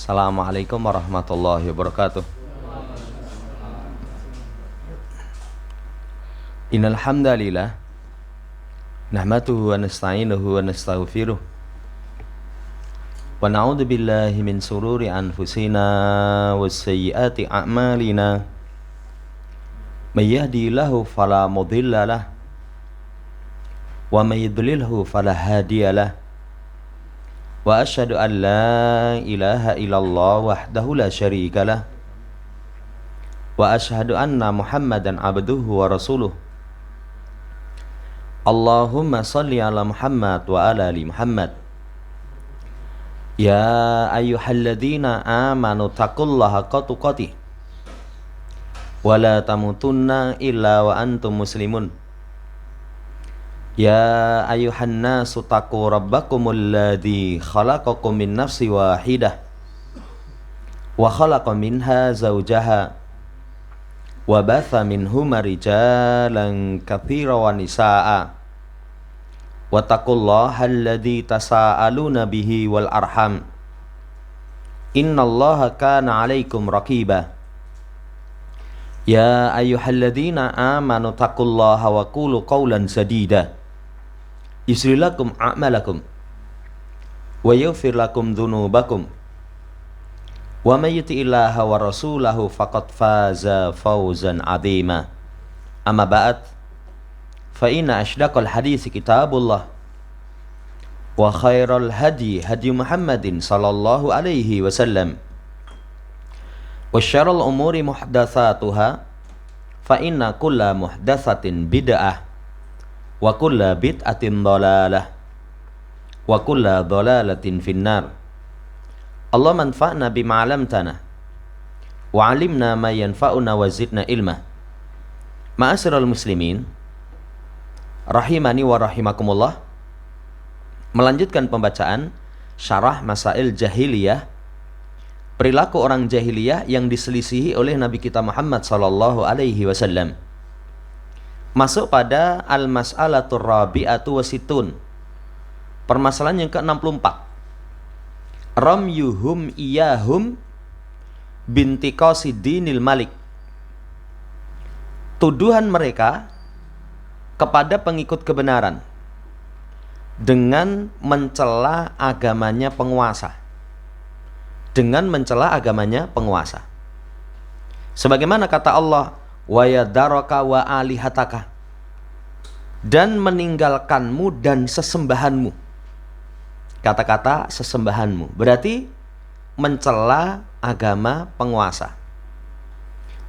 Assalamualaikum warahmatullahi wabarakatuh. Innal hamdalillah nahmaduhu wa nasta'inuhu wa nastaghfiruh wa na'udzu billahi min sururi anfusina was sayyiati a'malina. May yahdihillahu fala mudilla lahu wa may yudlilhu fala hadiyalah. Wa asyhadu an la ilaha illallah wahdahu la syarika lah. Wa asyhadu anna Muhammadan abduhu wa rasuluh. Allahumma salli ala Muhammad wa ala ali Muhammad. Ya ayyuhalladzina amanu taqullaha haqqa tuqatih wa la tamutunna illa wa antum muslimun. Ya ayuhan nasu taqu rabbakumul ladzi khalaqakum min nafsin wahidah wa khalaqa minha zawjaha wa batha minhuma rijalan katsiran wa nisaa wa taqullaha alladzi tasaaluna bihi wal arham innallaha kana 'alaikum raqiba. Ya ayyuhalladzina amanu taqullaha wa qulu qawlan sadida yusri lakum a'malakum wa yaghfir lakum dhunubakum wa may yuti'illaha wa rasulahu faqad faza fawzan 'azima. Amma ba'd, fa inna ashdaqal hadits kitabullah wa khairal hadi hadi Muhammadin sallallahu alaihi wasallam wa syarrul umuri muhdatsatuha fa inna kulla muhdatsatin bid'ah wa kulla bid'atin dhalalah wa kulla dhalalatin finnar. Allah manfa'na bima 'allamtana wa 'allimna ma yanfa'una wa zidna ilma. Ma'asyiral muslimin rahimani wa rahimakumullah. Melanjutkan pembacaan syarah Masail Jahiliyah, perilaku orang jahiliyah yang diselisihi oleh Nabi kita Muhammad sallallahu alaihi wasallam. Masuk pada al-mas'alatur rabi'atu wasitun, permasalahan yang ke-64. Ramyuhum iyahum binti qasidinil malik. Tuduhan mereka kepada pengikut kebenaran dengan mencela agamanya penguasa. Dengan mencela agamanya penguasa. Sebagaimana kata Allah, wa yadaraka wa alihataka, dan meninggalkanmu dan sesembahanmu. Kata-kata sesembahanmu berarti mencela agama penguasa.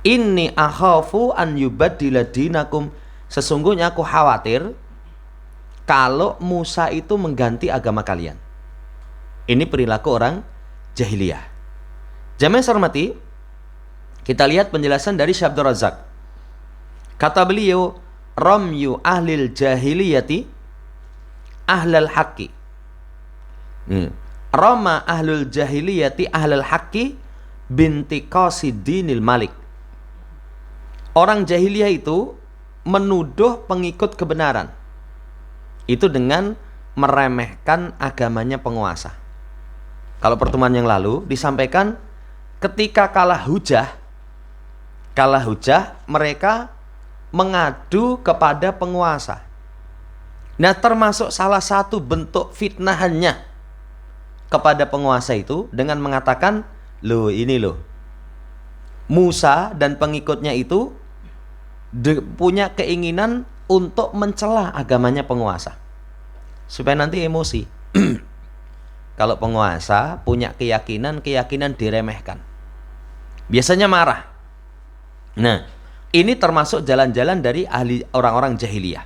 Inni akhafu an yubaddila dinakum, sesungguhnya aku khawatir kalau Musa itu mengganti agama kalian. Ini perilaku orang jahiliyah. Jamaah hormati, kita lihat penjelasan dari Syekh Abdul Razak. Kata beliau, ramyu ahlil jahiliyati ahlal haqqi. Rama ahlul jahiliyati ahlal haqqi binti qasidinil malik. Orang jahiliyah itu menuduh pengikut kebenaran itu dengan meremehkan agamanya penguasa. Kalau pertemuan yang lalu disampaikan, ketika kalah hujah mereka mengadu kepada penguasa. Nah, termasuk salah satu bentuk fitnahannya kepada penguasa itu dengan mengatakan, ini loh, Musa dan pengikutnya itu punya keinginan untuk mencela agamanya penguasa supaya nanti emosi. Kalau penguasa punya keyakinan diremehkan, biasanya marah. Nah, ini termasuk jalan-jalan dari ahli orang-orang jahiliyah.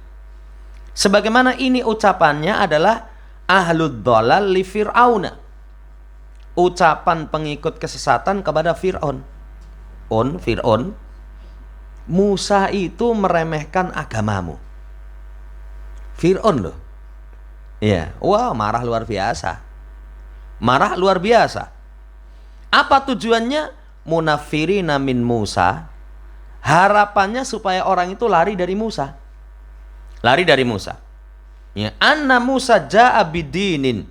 Sebagaimana ini ucapannya adalah ahlud dhalal li fir'auna, ucapan pengikut kesesatan kepada Fir'aun. Fir'aun, Musa itu meremehkan agamamu. Fir'aun loh. Ya, marah luar biasa. Apa tujuannya? Munafirina min Musa, harapannya supaya orang itu lari dari Musa. Ya, anna Musa ja'a bidinin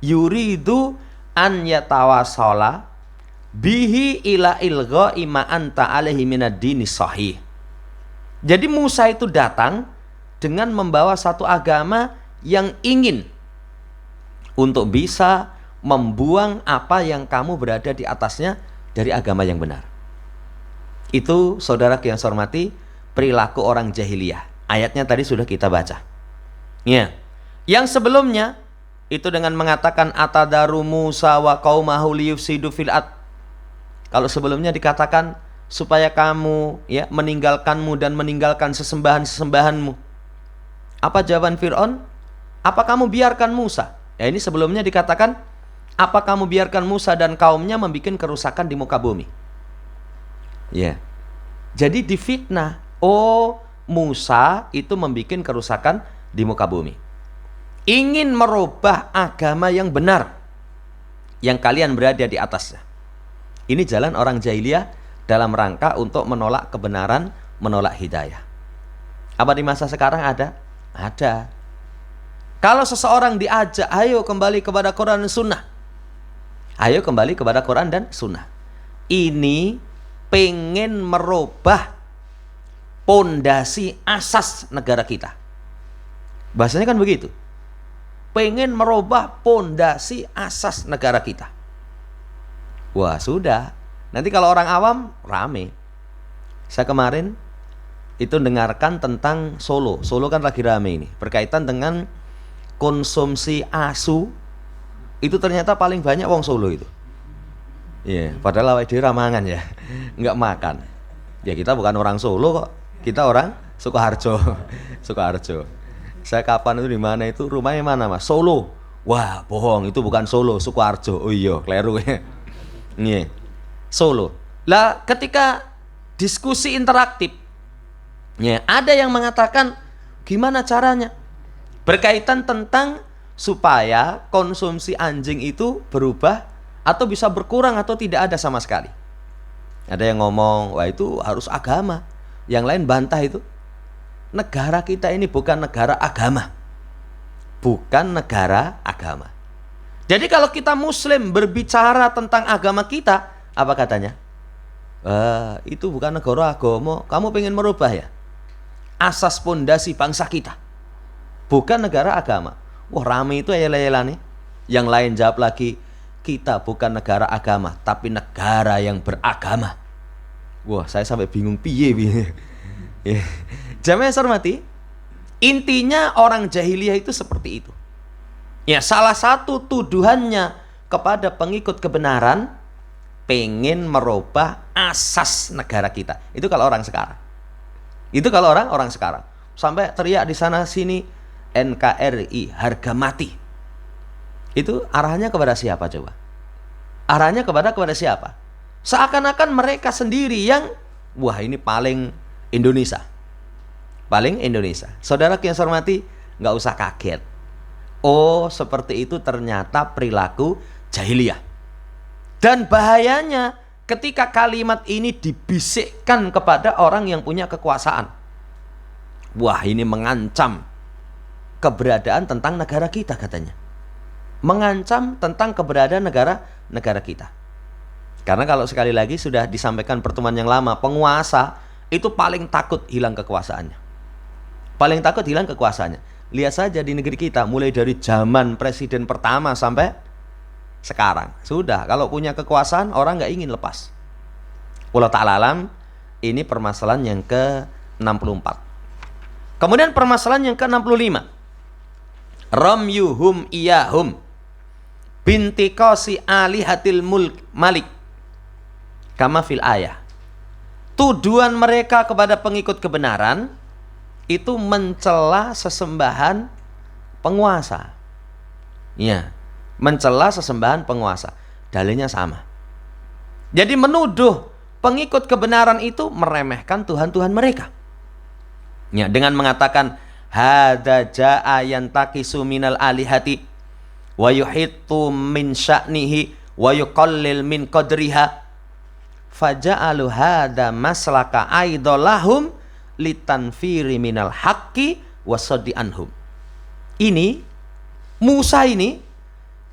yuridu an yatawasala bihi ila ilgha'i ma anta alaihi minad dini sahih. Jadi Musa itu datang dengan membawa satu agama yang ingin untuk bisa membuang apa yang kamu berada di atasnya dari agama yang benar. Itu saudara yang saya hormati, perilaku orang jahiliyah. Ayatnya tadi sudah kita baca. Ya. Yang sebelumnya itu dengan mengatakan atadaru Musa wa qaumahu liyufsidu fil ard. Kalau sebelumnya dikatakan supaya kamu ya meninggalkanmu dan meninggalkan sesembahan-sesembahanmu. Apa jawaban Fir'aun? Apa kamu biarkan Musa? Ya ini sebelumnya dikatakan apa kamu biarkan Musa dan kaumnya membuat kerusakan di muka bumi. Ya. Jadi difitnah. Oh, Musa itu membuat kerusakan di muka bumi. Ingin merubah agama yang benar yang kalian berada di atasnya. Ini jalan orang jahiliyah dalam rangka untuk menolak kebenaran, menolak hidayah. Apa di masa sekarang ada? Ada. Kalau seseorang diajak, ayo kembali kepada Quran dan Sunnah. Ayo kembali kepada Quran dan Sunnah. Ini pengen merubah pondasi asas negara kita. Bahasanya kan begitu. Pengen merubah pondasi asas negara kita. Wah sudah. Nanti kalau orang awam rame. Saya kemarin itu dengarkan tentang Solo. Solo kan lagi rame ini. Berkaitan dengan konsumsi asu. Itu ternyata paling banyak wong Solo itu. Iya, padahal awake dhewe ramangan ya. Enggak makan. Ya kita bukan orang Solo kok. Kita orang Sukoharjo. Sukoharjo. Saya kapan itu di mana itu? Rumahnya mana, Mas? Solo. Wah, bohong, itu bukan Solo, Sukoharjo. Oh iya, keliru ya. Nih. Solo. Lah ketika diskusi interaktif ya, ada yang mengatakan gimana caranya berkaitan tentang supaya konsumsi anjing itu berubah atau bisa berkurang atau tidak ada sama sekali. Ada yang ngomong, wah itu harus agama. Yang lain bantah itu. Negara kita ini bukan negara agama. Bukan negara agama. Jadi kalau kita muslim berbicara tentang agama kita, apa katanya? Itu bukan negara agama. Kamu pengen merubah ya? Asas pondasi bangsa kita. Bukan negara agama. Wah rame itu ayel-ayelan nih. Yang lain jawab lagi, kita bukan negara agama, tapi negara yang beragama. Wah saya sampai bingung piye. Jamaah yang hormati, intinya orang jahiliyah itu seperti itu. Ya salah satu tuduhannya kepada pengikut kebenaran, pengen merubah asas negara kita. Itu kalau orang sekarang. Itu kalau orang sekarang. Sampai teriak di sana sini NKRI harga mati. Itu arahnya kepada siapa coba? Arahnya kepada siapa? Seakan-akan mereka sendiri yang wah ini paling Indonesia. Paling Indonesia. Saudara yang saya hormati, nggak usah kaget. Oh, seperti itu ternyata perilaku jahiliyah. Dan bahayanya ketika kalimat ini dibisikkan kepada orang yang punya kekuasaan. Wah, ini mengancam keberadaan tentang negara kita katanya. Mengancam tentang keberadaan negara kita. Karena kalau sekali lagi sudah disampaikan pertemuan yang lama, penguasa itu paling takut hilang kekuasaannya. Paling takut hilang kekuasaannya. Lihat saja di negeri kita, mulai dari zaman presiden pertama sampai sekarang. Sudah, kalau punya kekuasaan, orang nggak ingin lepas. Wallahu ta'ala alam, ini permasalahan yang ke-64. Kemudian permasalahan yang ke-65. Ramyuhum iyahum bintiqasi alihatil mulk malik kama fil ayah. Tuduhan mereka kepada pengikut kebenaran itu mencela sesembahan penguasa. Ya, mencela sesembahan penguasa. Dalilnya sama. Jadi menuduh pengikut kebenaran itu meremehkan Tuhan-Tuhan mereka. Ya, dengan mengatakan hadza jaa yantaqisu minal alihati wa yuhitu min sya'nihi wa yuqallil min qadriha faja'alu hadza maslaka aidolahum litanfiri minal haqqi wasadi anhum. Ini Musa ini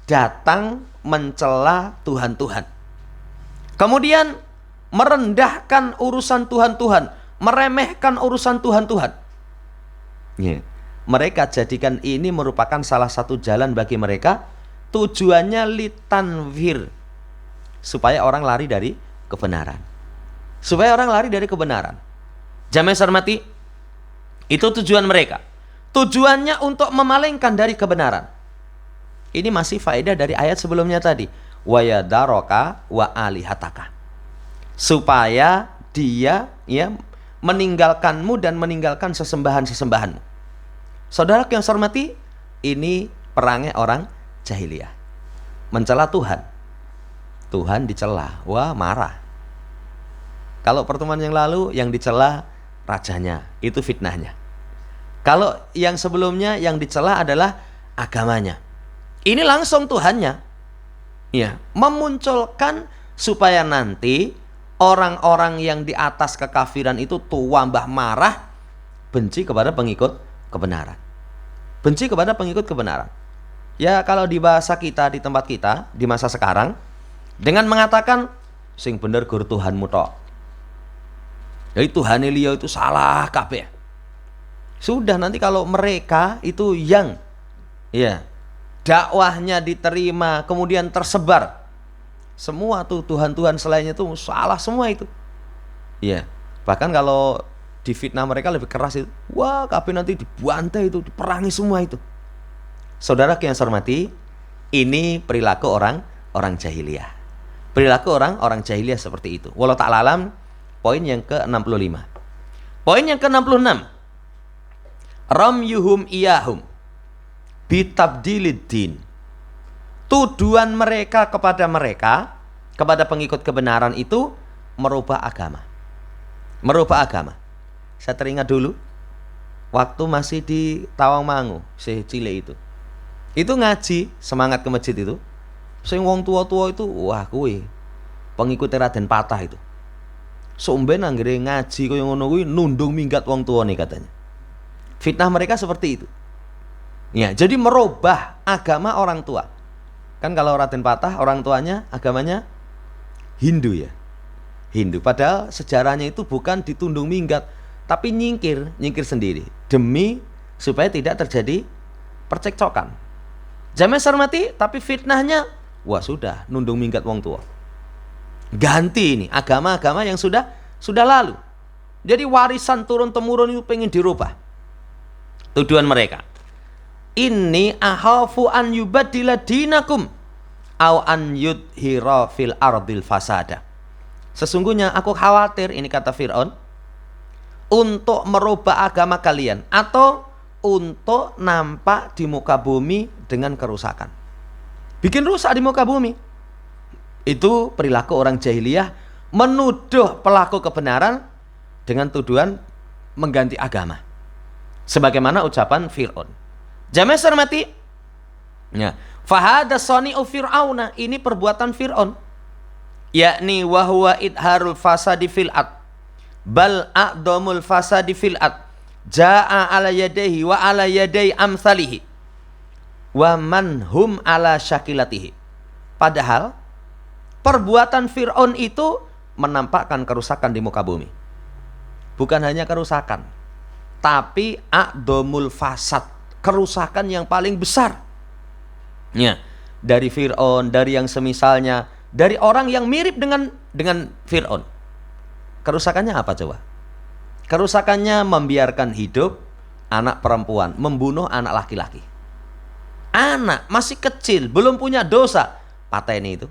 datang mencela Tuhan-Tuhan, Kemudian merendahkan urusan Tuhan-Tuhan, meremehkan urusan Tuhan-Tuhan. Ya. Mereka jadikan ini merupakan salah satu jalan bagi mereka, tujuannya litanwir, supaya orang lari dari kebenaran. Supaya orang lari dari kebenaran. Jamaah hormati, itu tujuan mereka. Tujuannya untuk memalingkan dari kebenaran. Ini masih faedah dari ayat sebelumnya tadi. Wa yadaraka wa alihataka. Supaya dia ya meninggalkanmu dan meninggalkan sesembahan-sesembahanmu. Saudara yang saya hormati, ini perangnya orang jahiliyah. Mencela Tuhan. Tuhan dicela, wah marah. Kalau pertemuan yang lalu yang dicela rajanya, itu fitnahnya. Kalau yang sebelumnya yang dicela adalah agamanya. Ini langsung Tuhannya. Ya, memunculkan supaya nanti orang-orang yang di atas kekafiran itu tambah marah, benci kepada pengikut kebenaran. Benci kepada pengikut kebenaran. Ya, kalau di bahasa kita, di tempat kita, di masa sekarang, dengan mengatakan sing bener gur Tuhanmu tok. Jadi Tuhan liya itu salah kabeh. Sudah, nanti kalau mereka itu yang ya dakwahnya diterima kemudian tersebar, semua tuh Tuhan-Tuhan selainnya itu salah semua itu. Ya, bahkan kalau difitnah mereka lebih keras itu. Wah, kabeh nanti dibantai itu, diperangi semua itu. Saudara yang saya hormati, ini perilaku orang jahiliyah. Perilaku orang jahiliyah seperti itu. Wallahu ta'ala alam. Poin yang ke-65. Poin yang ke-66. Ramyuhum iyahum bitabdilid din. Tuduhan mereka, kepada pengikut kebenaran itu merubah agama. Merubah agama. Saya teringat dulu waktu masih di Tawangmangu, Cile itu. Itu ngaji, semangat ke masjid itu. Sing wong tua-tua itu, wah kuwi pengikut Raden Patah itu. Somben anggere ngaji kaya ngono kuwi nundung minggat wong tua nih katanya. Fitnah mereka seperti itu. Ya, jadi merubah agama orang tua. Kan kalau Raden Patah orang tuanya agamanya Hindu ya. Hindu. Padahal sejarahnya itu bukan ditundung minggat, tapi nyingkir sendiri demi supaya tidak terjadi percekcokan. Jamaah hormati, tapi fitnahnya wah sudah nundung minggat wong tua. Ganti ini agama-agama yang sudah lalu. Jadi warisan turun temurun itu pengen dirubah. Tuduhan mereka. Inni ahafu an yubaddila dinakum au an yudhira fil ardil fasada. Sesungguhnya aku khawatir, ini kata Fir'aun, untuk merubah agama kalian atau untuk nampak di muka bumi dengan kerusakan. Bikin rusak di muka bumi. Itu perilaku orang jahiliyah, menuduh pelaku kebenaran dengan tuduhan mengganti agama. Sebagaimana ucapan Fir'aun. Jamaah hormati. Ya, fahada sani'u fir'auna, ini perbuatan Fir'aun. Yakni wa huwa idharul fasadi fil ard. Bal a'damul fasadi fil ard. Ja'a ala yadayhi wa ala yaday amsalihi. Wa man hum ala syakilatihi. Padahal perbuatan Fir'aun itu menampakkan kerusakan di muka bumi. Bukan hanya kerusakan, tapi a'damul fasad, kerusakan yang paling besar. Ya, dari Fir'aun, dari yang semisalnya, dari orang yang mirip dengan Fir'aun. Kerusakannya apa coba? Kerusakannya membiarkan hidup anak perempuan, membunuh anak laki-laki. Anak masih kecil, belum punya dosa, pateni itu.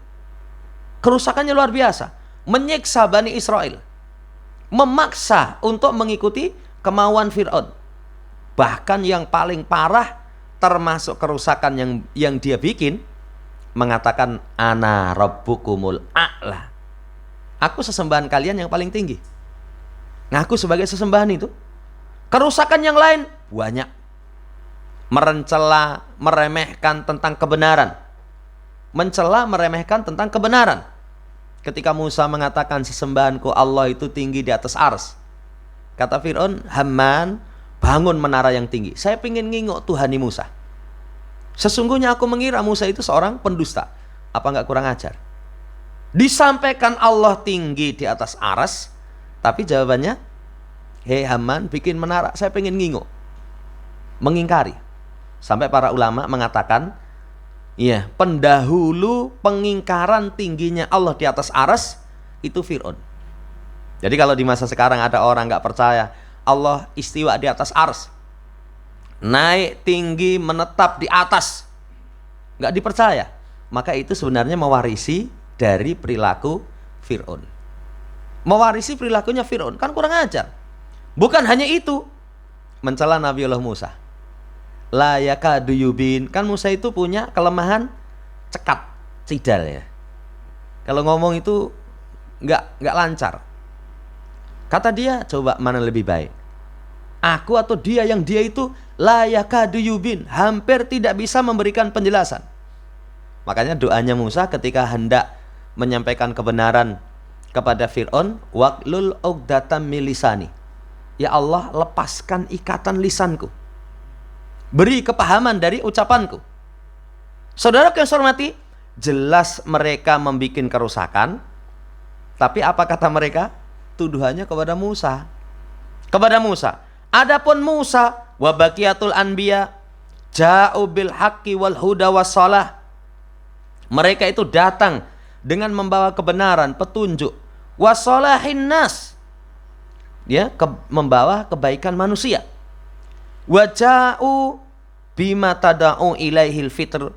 Kerusakannya luar biasa. Menyiksa Bani Israel, memaksa untuk mengikuti kemauan Fir'aun. Bahkan yang paling parah, termasuk kerusakan yang dia bikin, mengatakan ana rabbukumul a'la. Aku sesembahan kalian yang paling tinggi. Ngaku sebagai sesembahan itu. Kerusakan yang lain banyak. Mencela, meremehkan tentang kebenaran. Mencela, meremehkan tentang kebenaran. Ketika Musa mengatakan sesembahanku Allah itu tinggi di atas ars, kata Fir'aun, Haman, bangun menara yang tinggi. Saya ingin ngingok Tuhani Musa. Sesungguhnya aku mengira Musa itu seorang pendusta. Apa enggak kurang ajar? Disampaikan Allah tinggi di atas aras, tapi jawabannya, hei Haman, bikin menara, saya pengen ngingo, mengingkari. Sampai para ulama mengatakan, ya, pendahulu pengingkaran tingginya Allah di atas aras itu Fir'aun. Jadi kalau di masa sekarang ada orang nggak percaya Allah istiwa di atas aras, naik tinggi, menetap di atas, nggak dipercaya, maka itu sebenarnya mewarisi dari perilaku Fir'aun. Mewarisi perilakunya Fir'aun, kan kurang ajar. Bukan hanya itu, mencela Nabiullah Musa. La yakadu yubin, kan Musa itu punya kelemahan cekat, cidal ya. Kalau ngomong itu nggak lancar. Kata dia, coba mana lebih baik, aku atau dia? Yang dia itu la yakadu yubin, hampir tidak bisa memberikan penjelasan. Makanya doanya Musa ketika hendak menyampaikan kebenaran kepada Fir'aun, waqlul uqdatam min lisani, ya Allah, lepaskan ikatan lisanku, beri kepahaman dari ucapanku. Saudara yang saya hormati, jelas mereka membuat kerusakan, tapi apa kata mereka? Tuduhannya kepada Musa. Kepada Musa. Adapun Musa wa baqiyatul anbiya ja'u bil haqqi wal huda wassalah, mereka itu datang dengan membawa kebenaran, petunjuk, wassalahin nas, ya, membawa kebaikan manusia. Waja'u bima tada'u ilaihil fitr,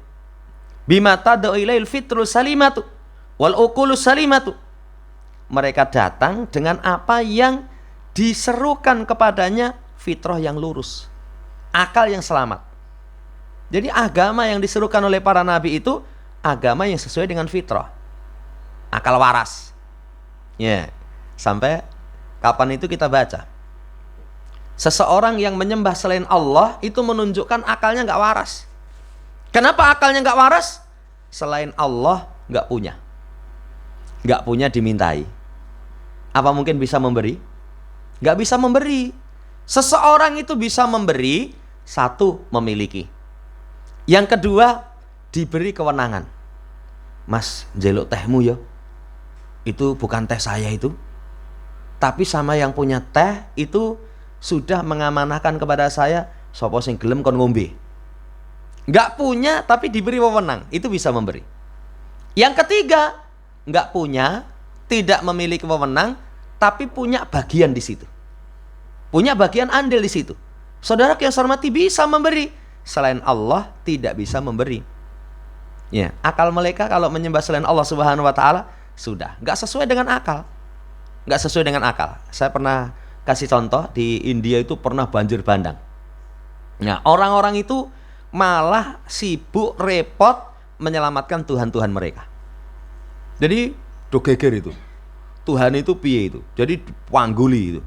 bima tada'u ilaihil fitru salimatu wal uqulu salimatu, mereka datang dengan apa yang diserukan kepadanya fitrah yang lurus, akal yang selamat. Jadi agama yang diserukan oleh para nabi itu agama yang sesuai dengan fitrah, akal waras. Ya, sampai kapan itu kita baca seseorang yang menyembah selain Allah itu menunjukkan akalnya nggak waras. Kenapa akalnya nggak waras? Selain Allah nggak punya dimintai. Apa mungkin bisa memberi? Nggak bisa memberi. Seseorang itu bisa memberi, satu, memiliki. Yang kedua, diberi kewenangan. Mas, njeluk tehmu ya, itu bukan teh saya itu, tapi sama yang punya teh itu sudah mengamanahkan kepada saya, sapa sing gelem kon ngombe. Nggak punya tapi diberi wewenang, itu bisa memberi. Yang ketiga, nggak punya, tidak memiliki wewenang, tapi punya bagian di situ, punya bagian andil di situ. Saudara yang saya hormati, bisa memberi. Selain Allah tidak bisa memberi. Ya, akal mereka kalau menyembah selain Allah Subhanahu wa taala sudah nggak sesuai dengan akal. Nggak sesuai dengan akal. Saya pernah kasih contoh, di India itu pernah banjir bandang. Nah, orang-orang itu malah sibuk repot menyelamatkan Tuhan-Tuhan mereka. Jadi do geger itu. Tuhan itu piye itu? Jadi pangguli itu.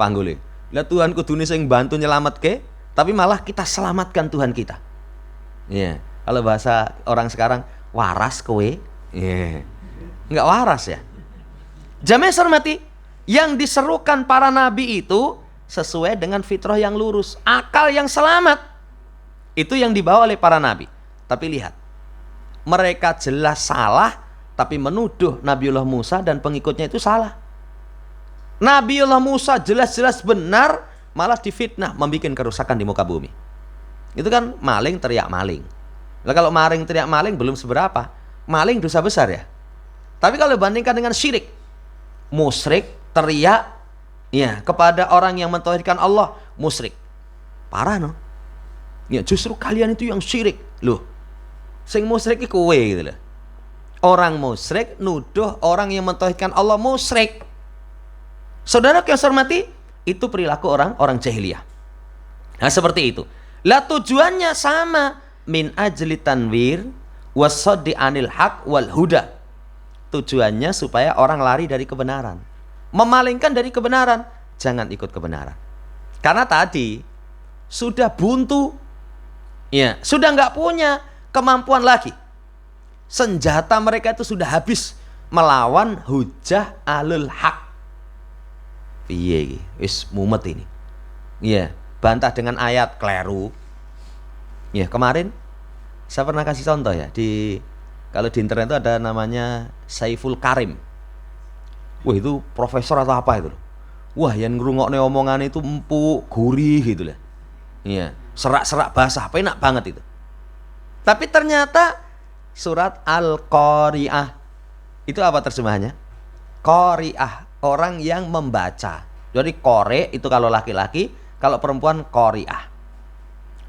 Pangguli. Lah Tuhan kudune sing bantu nyelametke, tapi malah kita selamatkan Tuhan kita. Ya, kalau bahasa orang sekarang, waras kowe. Ya. Enggak waras ya. Jamaah hormati, yang diserukan para nabi itu sesuai dengan fitrah yang lurus, akal yang selamat. Itu yang dibawa oleh para nabi. Tapi lihat, mereka jelas salah, tapi menuduh Nabiullah Musa dan pengikutnya itu salah. Nabiullah Musa jelas-jelas benar, malah difitnah, membuat kerusakan di muka bumi. Itu kan maling teriak maling. Nah, kalau maling teriak maling belum seberapa, maling dosa besar ya. Tapi kalau bandingkan dengan syirik, musyrik teriak ya kepada orang yang mentauhidkan Allah, musyrik. Parah no. Ya, justru kalian itu yang syirik. Loh, sing musyrik iku kowe gitu loh. Orang musyrik nuduh orang yang mentauhidkan Allah musyrik. Saudara yang saya hormati, itu perilaku orang jahiliyah. Nah, seperti itu. Lah tujuannya sama, min ajli tanwir wasaddi anil haq wal huda. Tujuannya supaya orang lari dari kebenaran, memalingkan dari kebenaran, jangan ikut kebenaran. Karena tadi sudah buntu, ya, sudah nggak punya kemampuan lagi. Senjata mereka itu sudah habis melawan hujah alul haq. Iya, wis mumet ini. Iya, bantah dengan ayat kleru. Ya, kemarin saya pernah kasih contoh ya di Kalau di internet itu ada namanya Saiful Karim. Wah, itu profesor atau apa itu? Wah, yang ngrungokne omongan itu empuk, gurih gitu lah. Iya, serak-serak basah, enak banget itu. Tapi ternyata surat Al-Qari'ah itu apa terjemahannya? Qari'ah, orang yang membaca. Jadi qari itu kalau laki-laki, kalau perempuan qari'ah.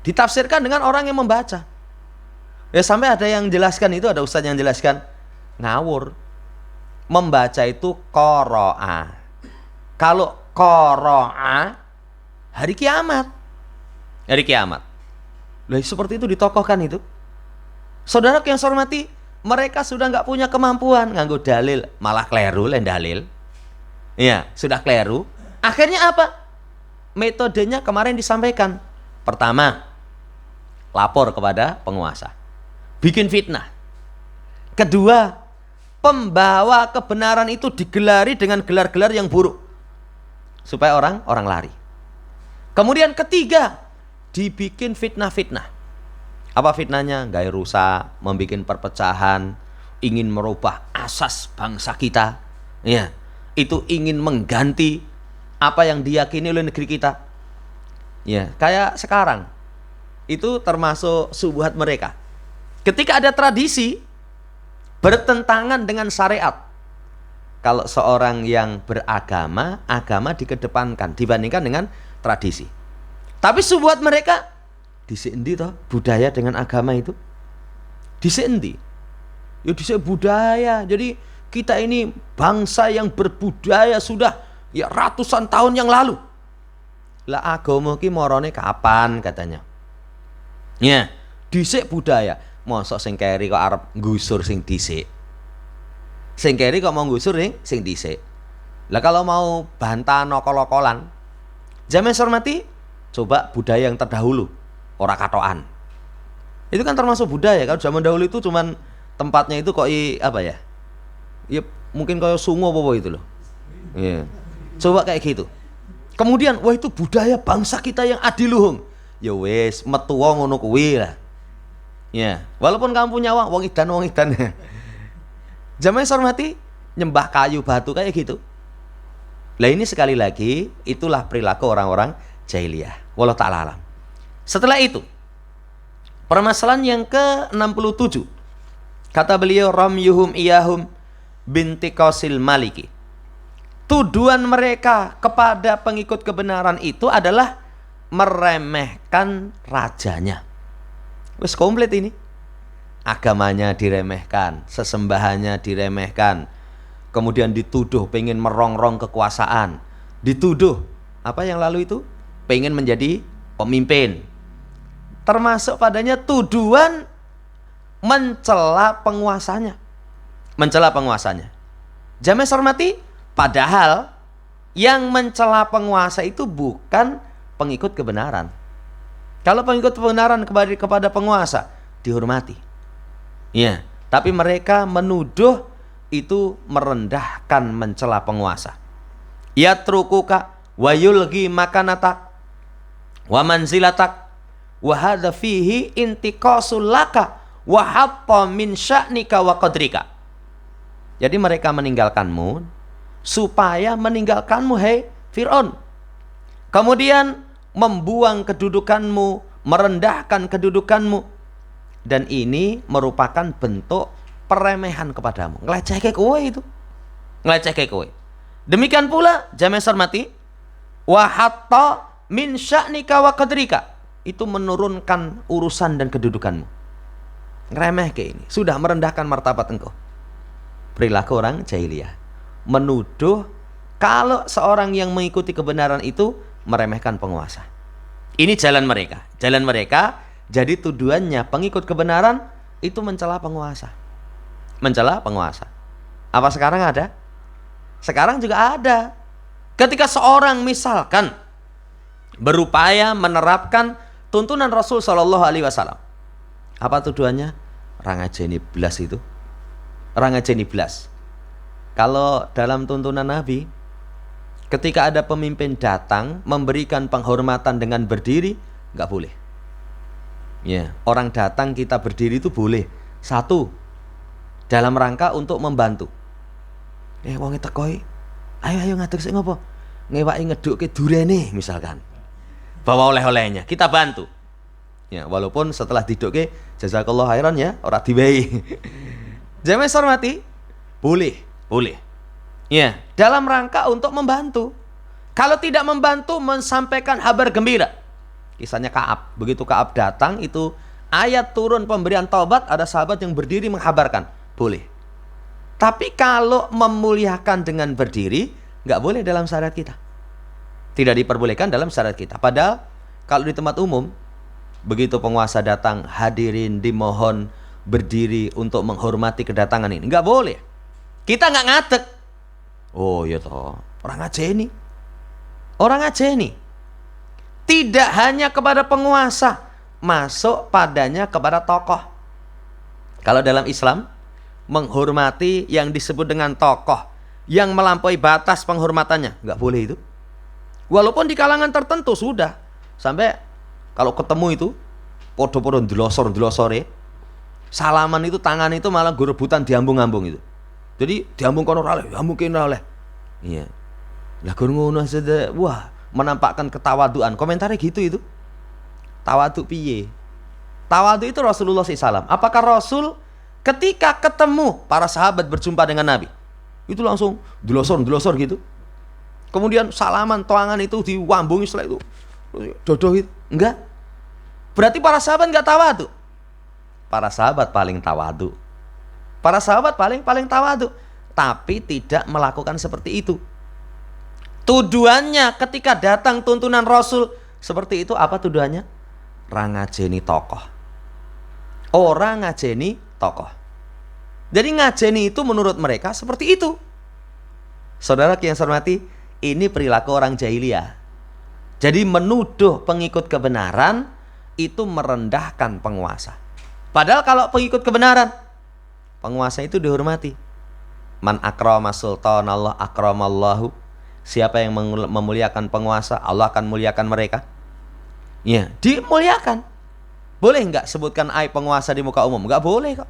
Ditafsirkan dengan orang yang membaca. Ya sampai ada yang jelaskan itu, ada ustaz yang jelaskan ngawur. Membaca itu qara'a. Kalau qara'a hari kiamat. Hari kiamat. Lah seperti itu ditokohkan itu. Saudara yang saya hormati, mereka sudah nggak punya kemampuan nganggo dalil, malah kleru lain dalil. Iya, sudah kleru. Akhirnya apa? Metodenya kemarin disampaikan. Pertama, lapor kepada penguasa. Bikin fitnah. Kedua, pembawa kebenaran itu digelari dengan gelar-gelar yang buruk supaya orang lari. Kemudian ketiga, dibikin fitnah-fitnah. Apa fitnahnya? Gaya rusak, membikin perpecahan, ingin merubah asas bangsa kita. Ya, itu ingin mengganti apa yang diyakini oleh negeri kita. Ya, kayak sekarang. Itu termasuk syubhat mereka. Ketika ada tradisi bertentangan dengan syariat, kalau seorang yang beragama, agama dikedepankan dibandingkan dengan tradisi. Tapi syubhat mereka, dhisik endi toh budaya dengan agama itu? Dhisik endi? Ya dhisik budaya. Jadi kita ini bangsa yang berbudaya sudah ya ratusan tahun yang lalu. Lah agama ki morone kapan katanya? Ya, dhisik budaya. Mosok sing keri kok arep nggusur sing dhisik. Sing keri kok mau nggusur sing dhisik. Lah kalau mau bantah nokol-nokolan, jamaah hormati, coba budaya yang terdahulu, ora katokan. Itu kan termasuk budaya. Kalau zaman dahulu itu cuman tempatnya itu kok apa ya? Ya mungkin kayak sungo apa itu loh. Iya. Coba kayak gitu. Kemudian wah itu budaya bangsa kita yang adiluhung. Ya wis metu wong ngono kuwi lah. Ya, walaupun kamu punya wong idan. Jamaah hormati, nyembah kayu batu kayak gitu. Lah ini sekali lagi itulah perilaku orang-orang jahiliyah. Wallahu ta'ala alam. Setelah itu, permasalahan yang ke-67. Kata beliau, ramyuhum iyahum binti qasil maliki. Tuduhan mereka kepada pengikut kebenaran itu adalah meremehkan rajanya. Wis komplit ini. Agamanya diremehkan, sesembahannya diremehkan. Kemudian dituduh pengen merongrong kekuasaan. Dituduh apa yang lalu itu? Pengen menjadi pemimpin. Termasuk padanya tuduhan mencela penguasanya. Mencela penguasanya. Jamaah hormati, padahal yang mencela penguasa itu bukan pengikut kebenaran. Kalau pengikut kebenaran kepada penguasa dihormati. Ya, tapi mereka menuduh itu merendahkan, mencela penguasa. Yatrukuka wa yulghi makanatak wa manzilatak wa hadza fihi intiqasul laka wa hatta min sya'nika wa qadrika. Jadi mereka meninggalkanmu supaya meninggalkanmu hai Fir'aun. Kemudian membuang kedudukanmu, merendahkan kedudukanmu, dan ini merupakan bentuk peremehan kepadamu. Ngelecehke kowe itu. Ngelecehke kowe. Demikian pula jamaah hormati, wa hatta min sya'nika wa qadrika. Itu menurunkan urusan dan kedudukanmu. Ngeremehke ini, sudah merendahkan martabat engkau. Perilaku orang jahiliyah. Menuduh kalau seorang yang mengikuti kebenaran itu meremehkan penguasa. Ini jalan mereka. Jalan mereka, jadi tuduhannya pengikut kebenaran itu mencela penguasa. Mencela penguasa. Apa sekarang ada? Sekarang juga ada. Ketika seorang misalkan berupaya menerapkan tuntunan Rasul Shallallahu Alaihi Wasallam, apa tuduhannya? Rangajeni blas itu. Rangajeni blas. Kalau dalam tuntunan Nabi, ketika ada pemimpin datang memberikan penghormatan dengan berdiri, nggak boleh. Ya, orang datang kita berdiri itu boleh. Satu, dalam rangka untuk membantu. Wong tekoi, ayo ngadeg sik ngopo? Ngewaki ngedukke durene misalkan. Bawa oleh-olehnya, kita bantu. Ya, walaupun setelah didukke jazakallahu khairan ya, ora diwehi. Jamaah hormati, boleh. Ya, dalam rangka untuk membantu. Kalau tidak membantu, menyampaikan kabar gembira. Kisahnya Ka'ab, begitu Ka'ab datang itu ayat turun pemberian taubat, ada sahabat yang berdiri menghabarkan, boleh. Tapi kalau memuliakan dengan berdiri, nggak boleh dalam syariat kita. Tidak diperbolehkan dalam syariat kita. Padahal kalau di tempat umum, begitu penguasa datang, hadirin dimohon berdiri untuk menghormati kedatangan ini. Nggak boleh. Kita nggak ngadeg. Oh ya toh, orang ngajeni. Orang ngajeni. Tidak hanya kepada penguasa, masuk padanya kepada tokoh. Kalau dalam Islam, menghormati yang disebut dengan tokoh yang melampaui batas penghormatannya, nggak boleh itu. Walaupun di kalangan tertentu sudah sampai kalau ketemu itu podo-podo ndelosor-ndelosore, salaman itu tangan itu malah rebutan diambung-ambung itu. Jadi diambung kono ora oleh, diambung kene oleh. Iya. Lah gur ngono saja, wah, menampakkan ketawaduan. Komentarnya gitu itu. Tawaduk piye? Tawaduk itu Rasulullah SAW. Apakah Rasul ketika ketemu para sahabat berjumpa dengan Nabi, itu langsung delosor gitu? Kemudian salaman tangan itu diwambungi setelah itu dodoh itu? Enggak. Berarti para sahabat enggak tawaduk. Para sahabat paling tawaduk. Para sahabat paling tawaduk, tapi tidak melakukan seperti itu. Tuduhannya ketika datang tuntunan Rasul seperti itu, apa tuduhannya? Ngajeni tokoh. Orang ngajeni tokoh. Jadi ngajeni itu menurut mereka seperti itu. Saudara yang saya hormati, ini perilaku orang jahiliyah. Jadi menuduh pengikut kebenaran itu merendahkan penguasa. Padahal kalau pengikut kebenaran, penguasa itu dihormati. Man akrama sultan Allah akramallahu. Siapa yang memuliakan penguasa, Allah akan muliakan mereka. Ya, dimuliakan. Boleh nggak sebutkan aib penguasa di muka umum? Nggak boleh kok.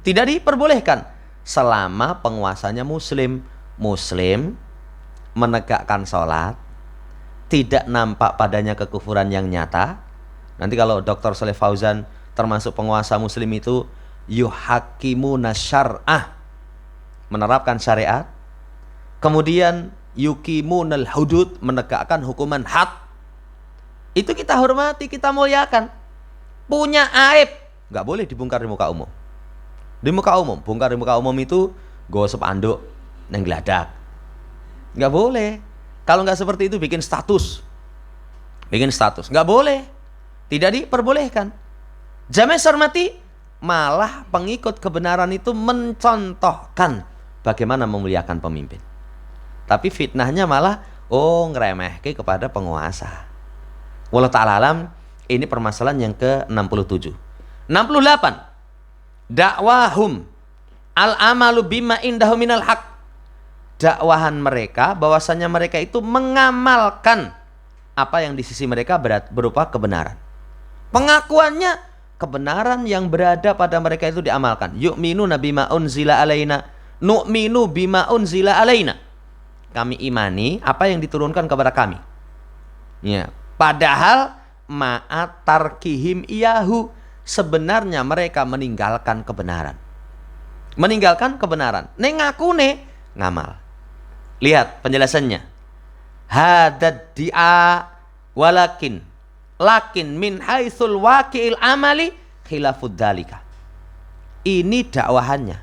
Tidak diperbolehkan selama penguasanya muslim. Muslim menegakkan sholat, tidak nampak padanya kekufuran yang nyata. Nanti kalau Dr. Saleh Fauzan termasuk penguasa muslim itu yuhakimuna syar'ah, menerapkan syariat. Kemudian yukimunal hudud, menegakkan hukuman had. Itu kita hormati, kita muliakan. Punya aib, nggak boleh dibongkar di muka umum. Di muka umum, bongkar di muka umum itu gosip anduk neng geladak. Nggak boleh. Kalau nggak seperti itu bikin status. Nggak boleh. Tidak diperbolehkan. Jamaah hormati, malah pengikut kebenaran itu mencontohkan bagaimana memuliakan pemimpin. Tapi fitnahnya malah ngeremehke kepada penguasa. Wallahu ta'ala alam, ini permasalahan yang ke-67. 68. Dakwahum al-amalu bima indahu minal haq. Dakwahan mereka bahwasanya mereka itu mengamalkan apa yang di sisi mereka berupa kebenaran. Pengakuannya kebenaran yang berada pada mereka itu diamalkan. Yu'minuna bima unzila alaina, nu'minu bima unzila alaina. Kami imani apa yang diturunkan kepada kami. Ya, padahal ma'at tarkihim iyahu, sebenarnya mereka meninggalkan kebenaran. Neng ngakune ngamal. Lihat penjelasannya. Hadad di'a walakin min haitsul waqi'il amali khilafud dzalika. Ini dakwahannya.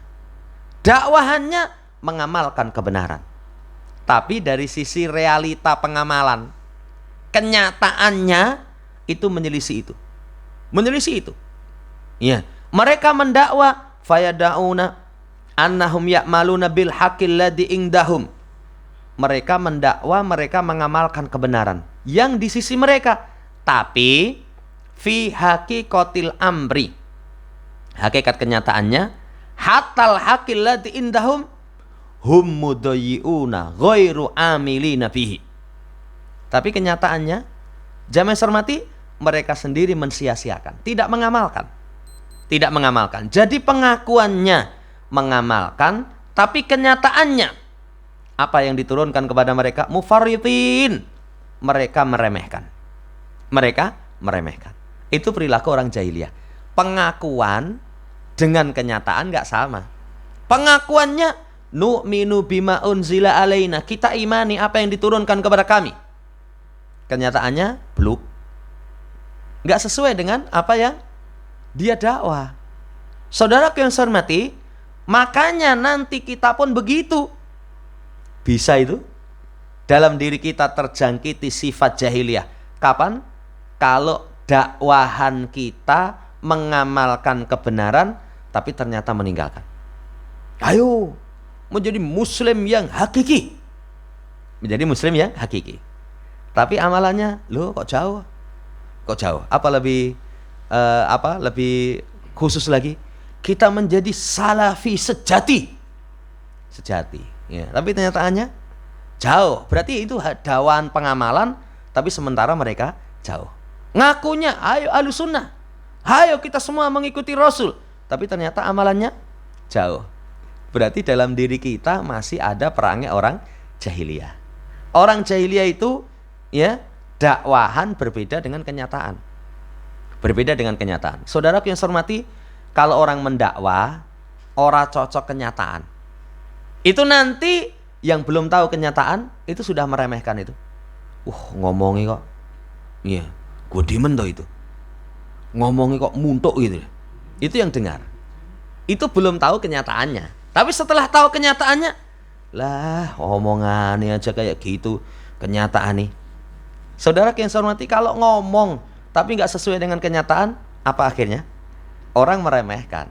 Dakwahannya mengamalkan kebenaran. Tapi dari sisi realita pengamalan, kenyataannya itu menyelisih itu. Ya, mereka mendakwa fayadauna annahum ya'maluna bil haqqil ladzi indahum. Mereka mendakwa mereka mengamalkan kebenaran yang di sisi mereka, tapi fi haqiqatil amri, hakikat kenyataannya hatal haqqil ladzi indahum hum mudayyi'una ghairu amilina fihi. Tapi kenyataannya, jamaah hormati, mereka sendiri mensia-siakan, tidak mengamalkan. Jadi pengakuannya mengamalkan, tapi kenyataannya apa yang diturunkan kepada mereka? Mufarritin, mereka meremehkan. Mereka meremehkan. Itu perilaku orang jahiliyah. Pengakuan dengan kenyataan nggak sama. Pengakuannya nu'minu bima unzila alaina, kita imani apa yang diturunkan kepada kami. Kenyataannya belum. Nggak sesuai dengan apa yang dia dakwah. Saudara yang saya hormati, makanya nanti kita pun begitu. Bisa itu dalam diri kita terjangkiti sifat jahiliyah. Kapan? Kalau dakwahan kita mengamalkan kebenaran tapi ternyata meninggalkan. Ayo menjadi muslim yang hakiki. Menjadi muslim yang hakiki. Tapi amalannya, loh kok jauh? Kok jauh? Apa lebih khusus lagi? Kita menjadi salafi sejati. Sejati. Ya, tapi kenyataannya jauh. Berarti itu dakwaan pengamalan, tapi sementara mereka jauh. Ngakunya, ayo ahlussunnah. Ayo kita semua mengikuti Rasul. Tapi ternyata amalannya jauh. Berarti dalam diri kita masih ada perangai orang jahiliyah. Orang jahiliyah itu ya dakwahan berbeda dengan kenyataan. Berbeda dengan kenyataan. Saudara yang saya hormati, kalau orang mendakwah ora cocok kenyataan, itu nanti yang belum tahu kenyataan itu sudah meremehkan itu. Ngomongnya kok iya, gue demen toh itu. Ngomongnya kok muntuk gitu. Itu yang dengar. Itu belum tahu kenyataannya. Tapi setelah tahu kenyataannya, lah omongannya aja kayak gitu, kenyataan nih. Saudara yang saya hormati, kalau ngomong tapi nggak sesuai dengan kenyataan, apa akhirnya? Orang meremehkan.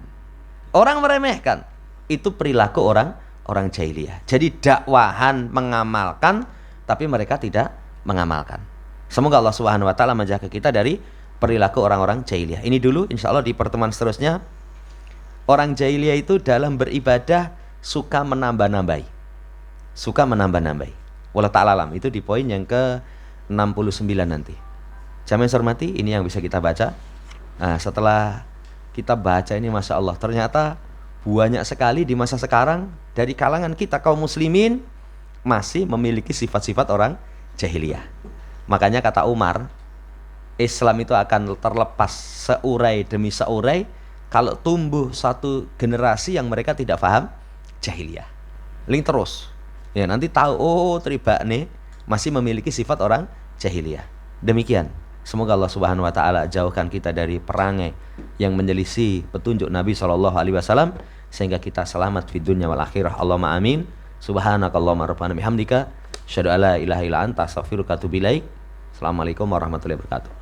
Orang meremehkan. Itu perilaku orang jahiliyah. Jadi dakwahan mengamalkan, tapi mereka tidak mengamalkan. Semoga Allah Subhanahu wa taala menjaga kita dari perilaku orang-orang jahiliyah. Ini dulu, insya Allah di pertemuan seterusnya. Orang jahiliyah itu dalam beribadah suka menambah-nambahi. Suka menambah-nambahi. Wallahu ta'ala alam. Itu di poin yang ke-69 nanti. Jamaah yang saya hormati, ini yang bisa kita baca. Nah, setelah kita baca ini, Masya Allah, ternyata banyak sekali di masa sekarang dari kalangan kita kaum muslimin masih memiliki sifat-sifat orang jahiliyah. Makanya kata Umar, Islam itu akan terlepas seurai demi seurai kalau tumbuh satu generasi yang mereka tidak paham jahiliyah. Link terus. Ya, nanti tahu, teribak nih masih memiliki sifat orang jahiliyah. Demikian. Semoga Allah Subhanahu wa taala jauhkan kita dari perangai yang menyelisih petunjuk Nabi SAW, sehingga kita selamat di dunia wal akhirah. Allahumma amin. Subhanakallahumma rabbana bihamdika asyhadu alla ilaha illa anta astaghfiruka wa atubu ilaik. Assalamualaikum warahmatullahi wabarakatuh.